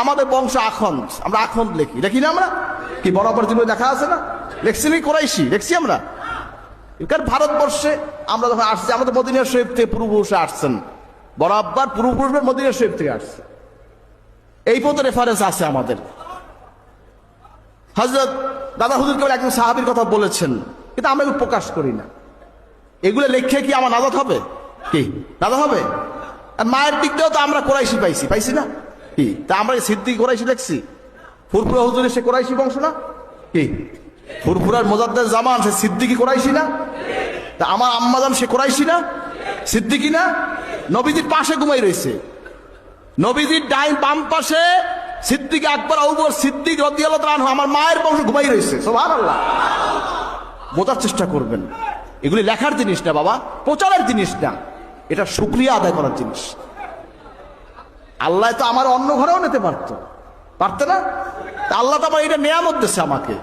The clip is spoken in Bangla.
আমাদের বংশ আখন্দ, আমরা আখন্দ লিখি, দেখি না আমরা? কি বরাবর জীবনে দেখা আছে না? লেখছি নাকি কোরাইশি? দেখছি আমরা। কারণ ভারতবর্ষে আমরা যখন আসছি, আমাদের মদিনা শরীফ থেকে পূর্বপুরুষে আসছেন, বরাবর পূর্বপুরুষের মদিনা শরীফ থেকে আসছে, এই পথে রেফারেন্স আছে আমাদের। হযরত দাদা হুজুর কেবল একজন সাহাবীর কথা বলেছেন, কিন্তু আমরা এগুলো প্রকাশ করি না। এগুলো লেখে কি আমার নাজাত হবে? কি নাজাত হবে? আর মায়ের দিক দিয়েও তো আমরা কোরাইশি পাইছি না? কি তা আমরা সিদ্দিক কোরাইশি দেখছি? ফুরফুরা হুজুর সে কোরাইশি বংশ না? কি ফুরফুরার মোজাদ্দেদ জামান সে সিদ্দিকি কোরাইশি না? তা আমার আম্মাজান সে কোরাইশি না? সিদ্দিকি না? নবীজির পাশে ঘুমাই রয়েছে, নবীজির ডাইন বাম পাশে সিদ্দিক আকবর আবু বকর সিদ্দিক রাদিয়াল্লাহু তাআলা আনহু, আমার মায়ের বংশ ঘুমাই রয়েছে। সুবহানাল্লাহ। বোঝার চেষ্টা করবেন, এগুলি লেখার জিনিস না বাবা, প্রচারের জিনিস না, এটা শুকরিয়া আদায় করার জিনিস। আল্লাহ তো আমার অন্য ঘরেও নিতে পারতো না? তা আল্লাহ তো আমার এটা নেয়ামত দিয়েছে আমাকে।